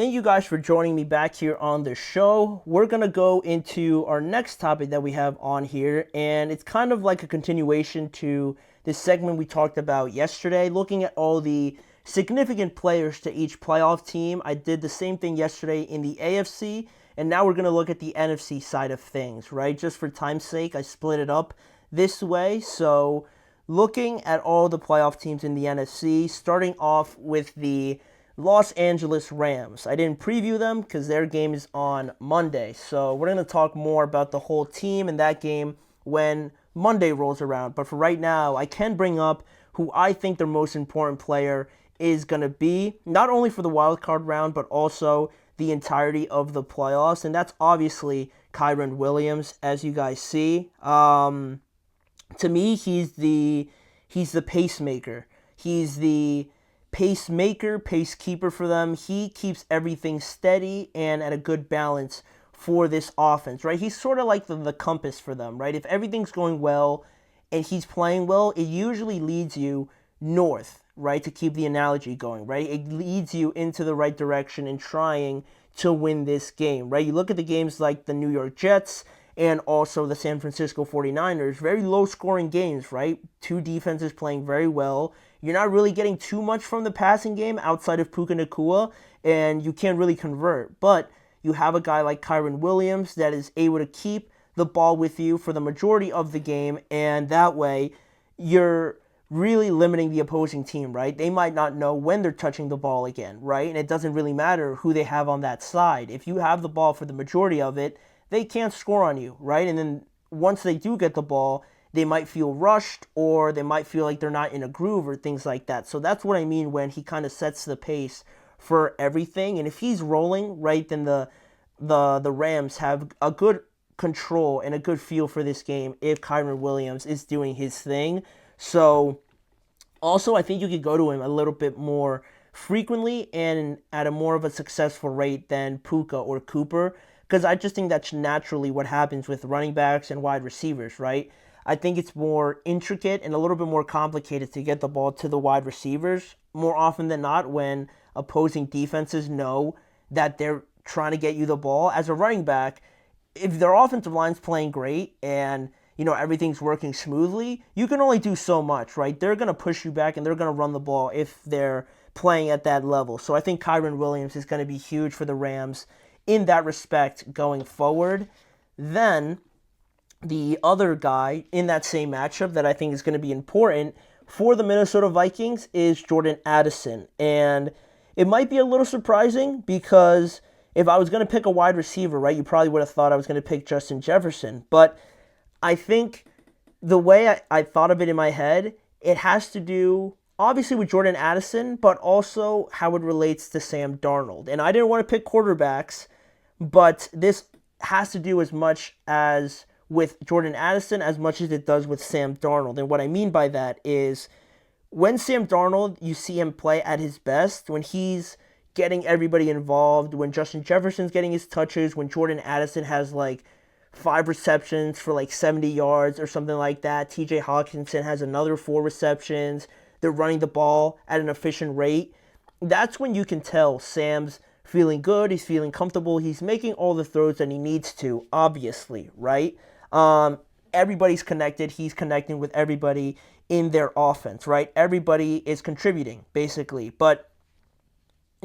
Thank you guys for joining me back here on the show. We're going to go into our next topic that we have on here, and it's kind of like a continuation to this segment we talked about yesterday, looking at all the significant players to each playoff team. I did the same thing yesterday in the AFC, and now we're going to look at the NFC side of things, right? Just for time's sake, I split it up this way. So, looking at all the playoff teams in the NFC, starting off with the Los Angeles Rams. I didn't preview them because their game is on Monday. So we're going to talk more about the whole team and that game when Monday rolls around. But for right now, I can bring up who I think their most important player is going to be, not only for the wild card round, but also the entirety of the playoffs. And that's obviously Kyren Williams, as you guys see. To me, he's the pacemaker. He's the pacekeeper for them. He keeps everything steady and at a good balance for this offense, right? He's sort of like the compass for them, right? If everything's going well and he's playing well, it usually leads you north, right? To keep the analogy going, right? It leads you into the right direction in trying to win this game, right? You look at the games like the New York Jets and also the San Francisco 49ers, very low-scoring games, right? Two defenses playing very well. You're not really getting too much from the passing game outside of Puka Nacua, and you can't really convert. But you have a guy like Kyren Williams that is able to keep the ball with you for the majority of the game, and that way you're really limiting the opposing team, right? They might not know when they're touching the ball again, right? And it doesn't really matter who they have on that side. If you have the ball for the majority of it, they can't score on you, right? And then once they do get the ball, they might feel rushed or they might feel like they're not in a groove or things like that. So that's what I mean when he kind of sets the pace for everything. And if he's rolling, right, then the Rams have a good control and a good feel for this game if Kyren Williams is doing his thing. So also I think you could go to him a little bit more frequently and at a more of a successful rate than Puka or Cooper, because I just think that's naturally what happens with running backs and wide receivers, right? I think it's more intricate and a little bit more complicated to get the ball to the wide receivers more often than not when opposing defenses know that they're trying to get you the ball. As a running back, if their offensive line's playing great and everything's working smoothly, you can only do so much, right? They're going to push you back and they're going to run the ball if they're playing at that level. So I think Kyren Williams is going to be huge for the Rams in that respect going forward. Then the other guy in that same matchup that I think is going to be important for the Minnesota Vikings is Jordan Addison. And it might be a little surprising because if I was going to pick a wide receiver, right, you probably would have thought I was going to pick Justin Jefferson. But I think the way I thought of it in my head, it has to do obviously with Jordan Addison, but also how it relates to Sam Darnold. And I didn't want to pick quarterbacks, but this has to do as much as with Jordan Addison as much as it does with Sam Darnold. And what I mean by that is when Sam Darnold, you see him play at his best, when he's getting everybody involved, when Justin Jefferson's getting his touches, when Jordan Addison has like 5 receptions for like 70 yards or something like that. TJ Hawkinson has another 4 receptions. They're running the ball at an efficient rate. That's when you can tell Sam's feeling good. He's feeling comfortable. He's making all the throws that he needs to, obviously, right? Everybody's connected. He's connecting with everybody in their offense, right? Everybody is contributing, basically. But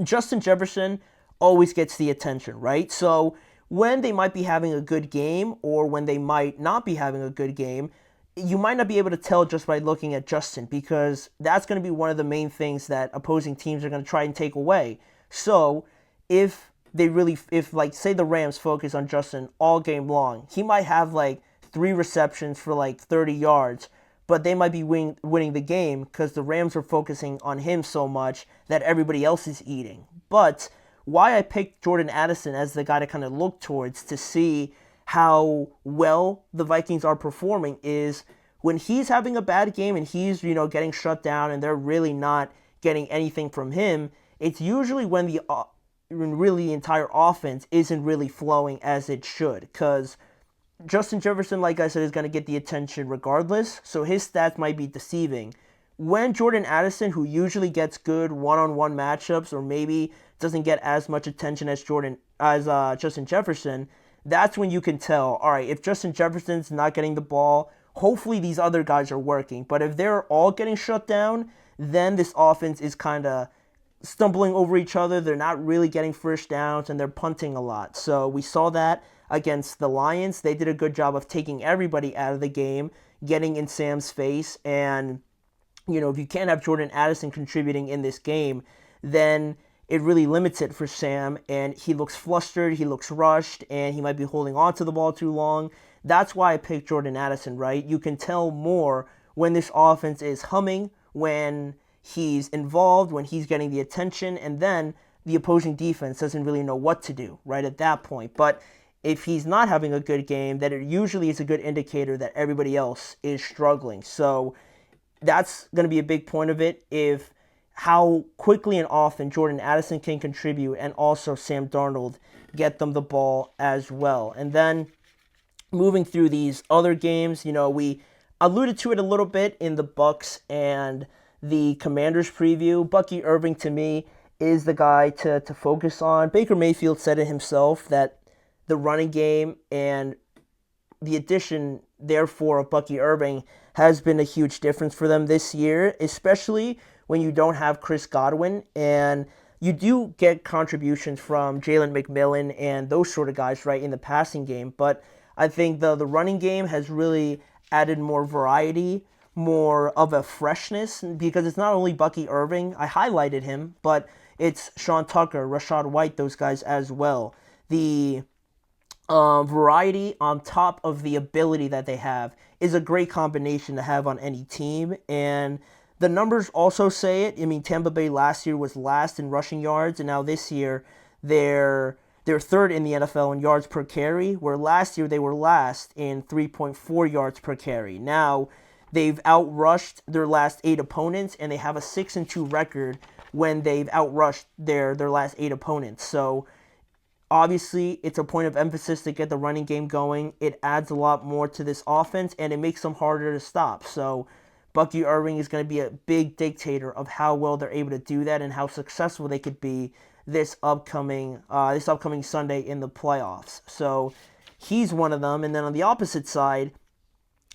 Justin Jefferson always gets the attention, right? So when they might be having a good game or when they might not be having a good game, you might not be able to tell just by looking at Justin, because that's going to be one of the main things that opposing teams are going to try and take away. So if like say the Rams focus on Justin all game long, he might have like 3 receptions for like 30 yards, but they might be winning the game because the Rams are focusing on him so much that everybody else is eating. But why I picked Jordan Addison as the guy to kind of look towards to see how well the Vikings are performing is when he's having a bad game and he's, getting shut down and they're really not getting anything from him, it's usually when the entire offense isn't really flowing as it should, because Justin Jefferson, like I said, is going to get the attention regardless, so his stats might be deceiving. When Jordan Addison, who usually gets good one-on-one matchups or maybe doesn't get as much attention as Justin Jefferson, that's when you can tell, all right, if Justin Jefferson's not getting the ball, hopefully these other guys are working. But if they're all getting shut down, then this offense is kind of stumbling over each other. They're not really getting first downs, and they're punting a lot. So we saw that against the Lions. They did a good job of taking everybody out of the game, getting in Sam's face. And, if you can't have Jordan Addison contributing in this game, then it really limits it for Sam, and he looks flustered, he looks rushed, and he might be holding on to the ball too long. That's why I picked Jordan Addison, right? You can tell more when this offense is humming, when he's involved, when he's getting the attention, and then the opposing defense doesn't really know what to do right at that point. But if he's not having a good game, then it usually is a good indicator that everybody else is struggling. So that's going to be a big point of it, if how quickly and often Jordan Addison can contribute, and also Sam Darnold get them the ball as well. And then moving through these other games, we alluded to it a little bit in the Bucks and the Commanders preview. Bucky Irving, to me, is the guy to focus on. Baker Mayfield said it himself that the running game and the addition, therefore, of Bucky Irving has been a huge difference for them this year, especially when you don't have Chris Godwin, and you do get contributions from Jalen McMillan and those sort of guys, right, in the passing game. But I think the running game has really added more variety, more of a freshness, because it's not only Bucky Irving, I highlighted him, but it's Sean Tucker, Rashad White, those guys as well. The variety on top of the ability that they have is a great combination to have on any team, and the numbers also say it. I mean, Tampa Bay last year was last in rushing yards, and now this year they're third in the NFL in yards per carry, where last year they were last in 3.4 yards per carry. Now they've outrushed their last 8 opponents, and they have a 6-2 record when they've outrushed their last 8 opponents. So obviously, it's a point of emphasis to get the running game going. It adds a lot more to this offense, and it makes them harder to stop. So Bucky Irving is going to be a big dictator of how well they're able to do that and how successful they could be this upcoming Sunday in the playoffs. So he's one of them. And then on the opposite side,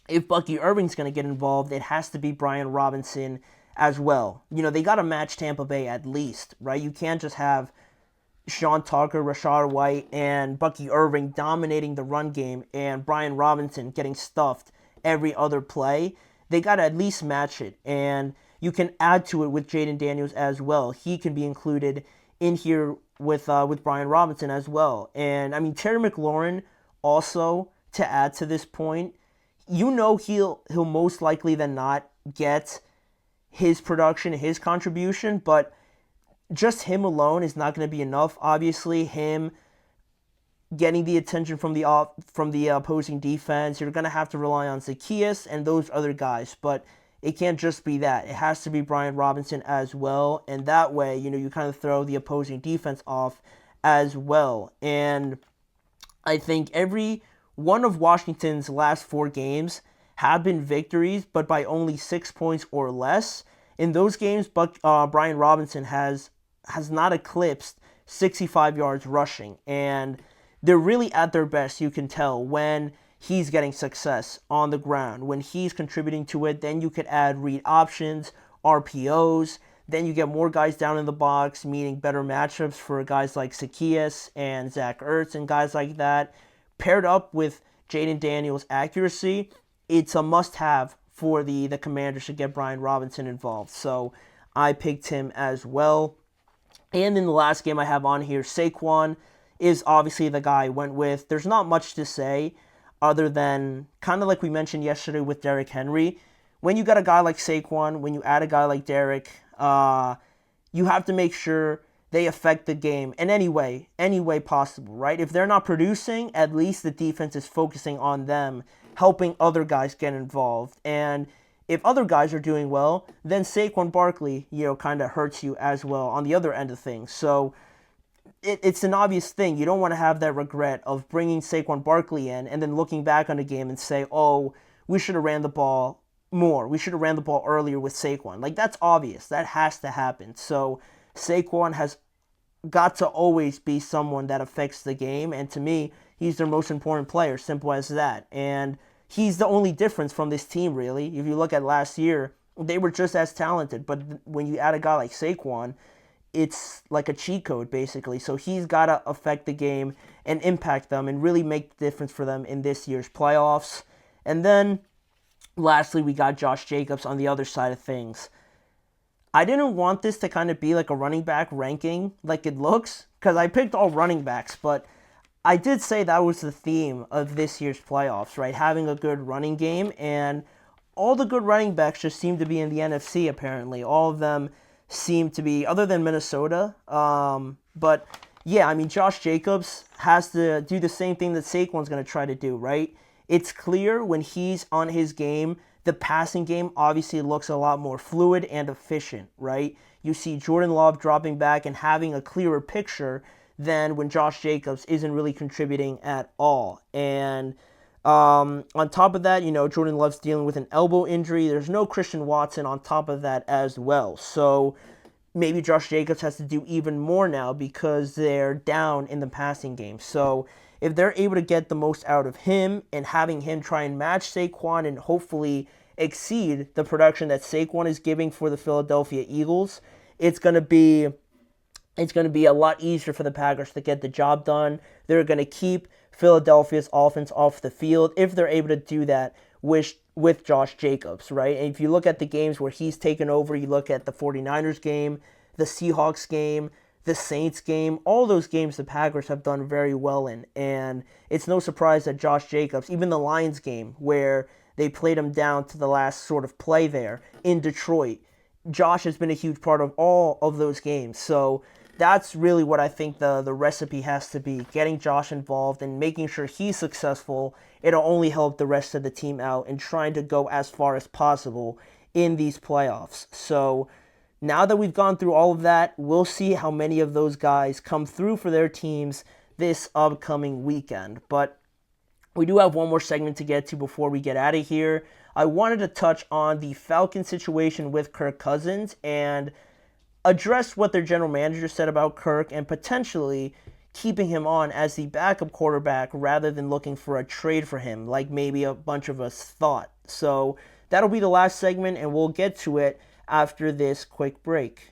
if Bucky Irving's going to get involved, it has to be Brian Robinson as well. They got to match Tampa Bay at least, right? You can't just have Sean Tucker, Rashad White, and Bucky Irving dominating the run game and Brian Robinson getting stuffed every other play. They got to at least match it, and you can add to it with Jaden Daniels as well. He can be included in here with Brian Robinson as well. And, I mean, Terry McLaurin also, to add to this point, he'll most likely than not get his production, his contribution, but just him alone is not going to be enough. Obviously, him getting the attention from the opposing defense, you're going to have to rely on Zacchaeus and those other guys, but it can't just be that. It has to be Brian Robinson as well, and that way, you kind of throw the opposing defense off as well. And I think every one of Washington's last 4 games have been victories, but by only 6 points or less. In those games, Brian Robinson has not eclipsed 65 yards rushing, and they're really at their best, you can tell, when he's getting success on the ground. When he's contributing to it, then you could add read options, RPOs, then you get more guys down in the box, meaning better matchups for guys like Zacchaeus and Zach Ertz and guys like that. Paired up with Jaden Daniels' accuracy, it's a must-have for the Commanders to get Brian Robinson involved. So I picked him as well. And in the last game I have on here, Saquon is obviously the guy I went with. There's not much to say other than kind of like we mentioned yesterday with Derrick Henry. When you got a guy like Saquon, when you add a guy like Derrick, you have to make sure they affect the game in any way possible, right? If they're not producing, at least the defense is focusing on them, helping other guys get involved. And if other guys are doing well, then Saquon Barkley, kind of hurts you as well on the other end of things. So it's an obvious thing. You don't want to have that regret of bringing Saquon Barkley in and then looking back on the game and say, oh, we should have ran the ball more. We should have ran the ball earlier with Saquon. Like, that's obvious. That has to happen. So Saquon has got to always be someone that affects the game. And to me, he's their most important player. Simple as that. And he's the only difference from this team, really. If you look at last year, they were just as talented. But when you add a guy like Saquon, it's like a cheat code, basically. So he's got to affect the game and impact them and really make the difference for them in this year's playoffs. And then, lastly, we got Josh Jacobs on the other side of things. I didn't want this to kind of be like a running back ranking like it looks, because I picked all running backs, but I did say that was the theme of this year's playoffs, right? Having a good running game, and all the good running backs just seem to be in the NFC, apparently. All of them seem to be, other than Minnesota. But yeah, I mean, Josh Jacobs has to do the same thing that Saquon's going to try to do, right? It's clear when he's on his game, the passing game obviously looks a lot more fluid and efficient, right? You see Jordan Love dropping back and having a clearer picture than when Josh Jacobs isn't really contributing at all. And on top of that, Jordan Love's dealing with an elbow injury. There's no Christian Watson on top of that as well. So maybe Josh Jacobs has to do even more now because they're down in the passing game. So if they're able to get the most out of him and having him try and match Saquon and hopefully exceed the production that Saquon is giving for the Philadelphia Eagles, it's going to be a lot easier for the Packers to get the job done. They're going to keep Philadelphia's offense off the field if they're able to do that with Josh Jacobs, right? And if you look at the games where he's taken over, you look at the 49ers game, the Seahawks game, the Saints game, all those games the Packers have done very well in. And it's no surprise that Josh Jacobs, even the Lions game where they played him down to the last sort of play there in Detroit, Josh has been a huge part of all of those games. So that's really what I think the recipe has to be, getting Josh involved and making sure he's successful. It'll only help the rest of the team out and trying to go as far as possible in these playoffs. So now that we've gone through all of that, we'll see how many of those guys come through for their teams this upcoming weekend. But we do have one more segment to get to before we get out of here. I wanted to touch on the Falcons situation with Kirk Cousins and address what their general manager said about Kirk and potentially keeping him on as the backup quarterback rather than looking for a trade for him like maybe a bunch of us thought. So that'll be the last segment, and we'll get to it after this quick break.